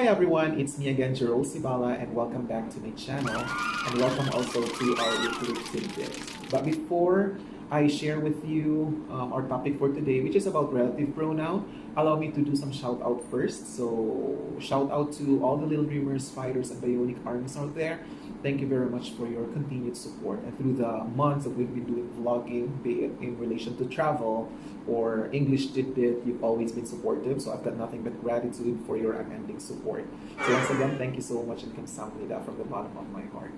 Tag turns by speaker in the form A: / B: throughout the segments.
A: Hi everyone, it's me again, Sibala, and welcome back to my channel, and welcome also to our weekly tidbits. But before I share with you our topic for today, which is about relative pronoun, allow me to do some shout out first. So shout out to all the little dreamers, fighters, and bionic armies out there. Thank you very much for your continued support. And through the months that we've been doing vlogging, be it in relation to travel or English tidbit, you've always been supportive. So I've got nothing but gratitude for your unending support. So once again, thank you so much, and kamsahamnida from the bottom of my heart.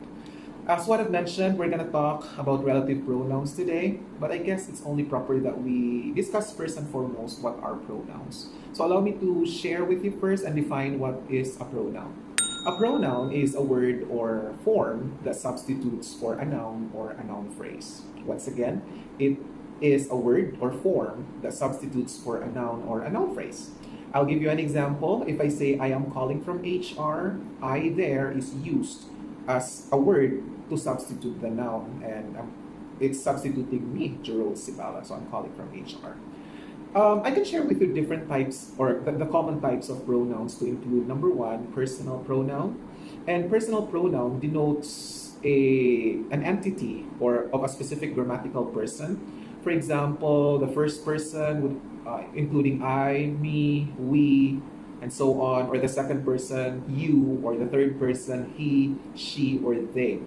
A: As what I've mentioned, we're gonna talk about relative pronouns today, but I guess it's only proper that we discuss first and foremost what are pronouns. So allow me to share with you first and define what is a pronoun. A pronoun is a word or form that substitutes for a noun or a noun phrase. Once again, it is a word or form that substitutes for a noun or a noun phrase. I'll give you an example. If I say I am calling from HR, I there is used as a word to substitute the noun, and it's substituting me, Sibala, so I'm calling from HR. I can share with you different types or the common types of pronouns to include number one, personal pronoun. And personal pronoun denotes an entity or of a specific grammatical person. For example, the first person would including I, me, we, and so on, or the second person, you, or the third person, he, she, or they.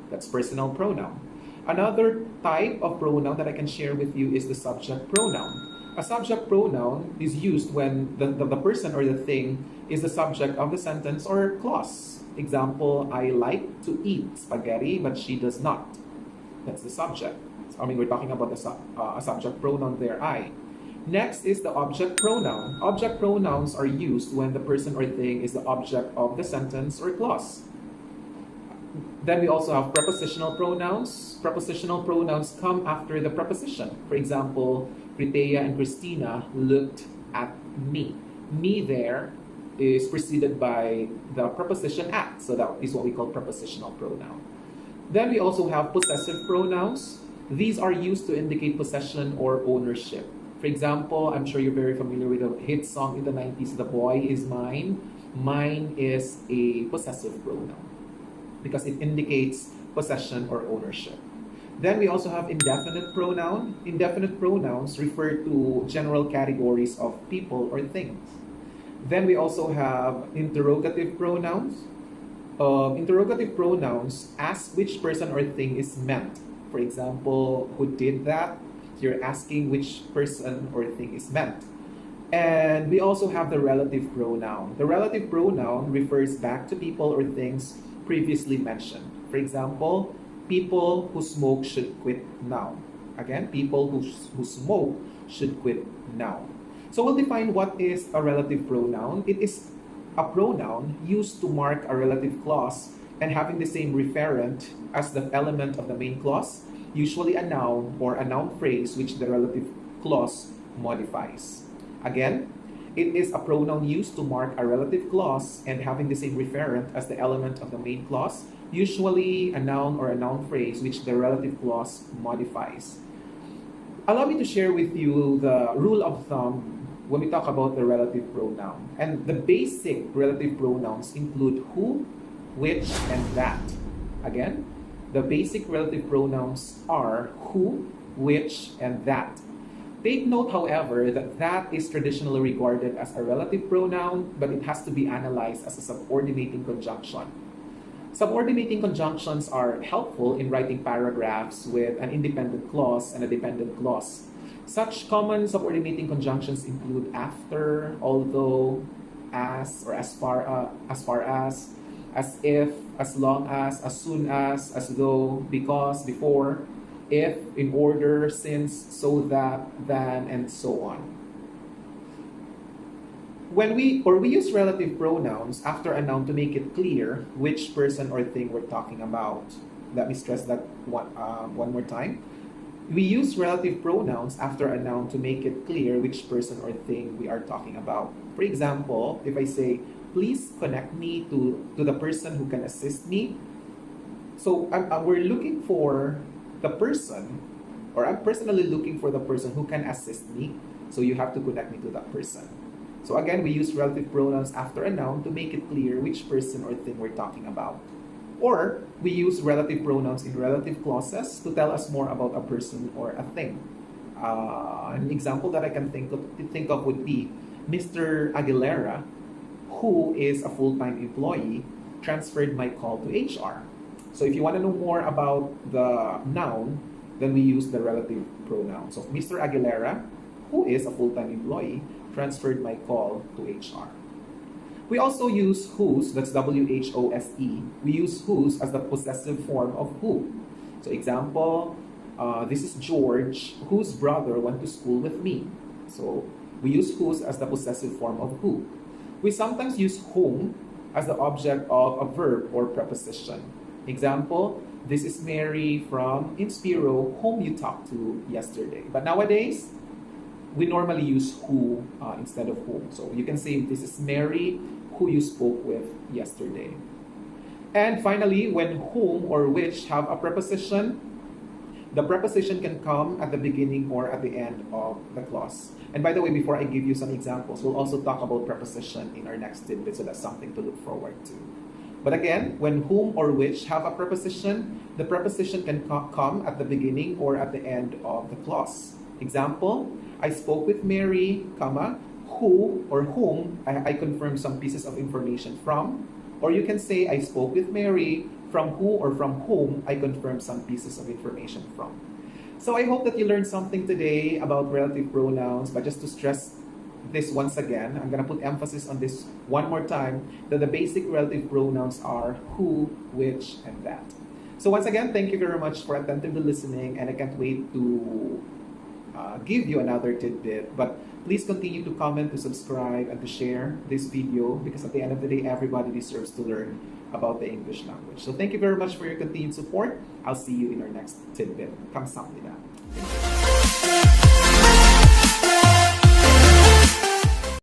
A: That's personal pronoun. Another type of pronoun that I can share with you is the subject pronoun. A subject pronoun is used when the person or the thing is the subject of the sentence or clause. Example, I like to eat spaghetti, but she does not. That's the subject. We're talking about a subject pronoun there, I. Next is the object pronoun. Object pronouns are used when the person or thing is the object of the sentence or clause. Then we also have prepositional pronouns. Prepositional pronouns come after the preposition. For example, Kritea and Christina looked at me. Me there is preceded by the preposition at. So that is what we call prepositional pronoun. Then we also have possessive pronouns. These are used to indicate possession or ownership. For example, I'm sure you're very familiar with a hit song in the 90s, The Boy Is Mine. Mine is a possessive pronoun because it indicates possession or ownership. Then we also have indefinite pronoun. Indefinite pronouns refer to general categories of people or things. Then we also have interrogative pronouns. Interrogative pronouns ask which person or thing is meant. For example, who did that? You're asking which person or thing is meant. And we also have the relative pronoun. The relative pronoun refers back to people or things previously mentioned. For example, people who smoke should quit now. Again, people who smoke should quit now. So we'll define what is a relative pronoun. It is a pronoun used to mark a relative clause and having the same referent as the element of the main clause, usually a noun or a noun phrase which the relative clause modifies. Again, it is a pronoun used to mark a relative clause and having the same referent as the element of the main clause, usually a noun or a noun phrase which the relative clause modifies. Allow me to share with you the rule of thumb when we talk about the relative pronoun. And the basic relative pronouns include who, which, and that. Again, the basic relative pronouns are who, which, and that. Take note, however, that is traditionally regarded as a relative pronoun, but it has to be analyzed as a subordinating conjunction. Subordinating conjunctions are helpful in writing paragraphs with an independent clause and a dependent clause. Such common subordinating conjunctions include after, although, as, or as far as if, as long as soon as though, because, before, if, in order, since, so that, then, and so on. When we use relative pronouns after a noun to make it clear which person or thing we're talking about. Let me stress that one more time. We use relative pronouns after a noun to make it clear which person or thing we are talking about. For example, if I say, please connect me to the person who can assist me. So we're looking for the person, or I'm personally looking for the person who can assist me. So you have to connect me to that person. So again, we use relative pronouns after a noun to make it clear which person or thing we're talking about. Or we use relative pronouns in relative clauses to tell us more about a person or a thing. An example that I can think of would be Mr. Aguilera, who is a full-time employee, transferred my call to HR. So if you want to know more about the noun, then we use the relative pronoun. So Mr. Aguilera, who is a full-time employee, transferred my call to HR. We also use whose, that's W-H-O-S-E. We use whose as the possessive form of who. So example, this is George, whose brother went to school with me. So we use whose as the possessive form of who. We sometimes use whom as the object of a verb or preposition. Example, this is Mary from Inspiro, whom you talked to yesterday. But nowadays, we normally use who instead of whom. So you can say this is Mary, who you spoke with yesterday. And finally, when whom or which have a preposition, the preposition can come at the beginning or at the end of the clause. And by the way, before I give you some examples, we'll also talk about preposition in our next tidbit, so that's something to look forward to. But again, when whom or which have a preposition, the preposition can come at the beginning or at the end of the clause. Example, I spoke with Mary, comma, who or whom I confirmed some pieces of information from. Or you can say, I spoke with Mary, from who or from whom I confirmed some pieces of information from. So I hope that you learned something today about relative pronouns, but just to stress this once again, I'm going to put emphasis on this one more time, that the basic relative pronouns are who, which, and that. So once again, thank you very much for attentively listening, and I can't wait to give you another tidbit. But please continue to comment, to subscribe, and to share this video, because at the end of the day, everybody deserves to learn about the English language. So thank you very much for your continued support. I'll see you in our next tidbit. Kamsahamnida.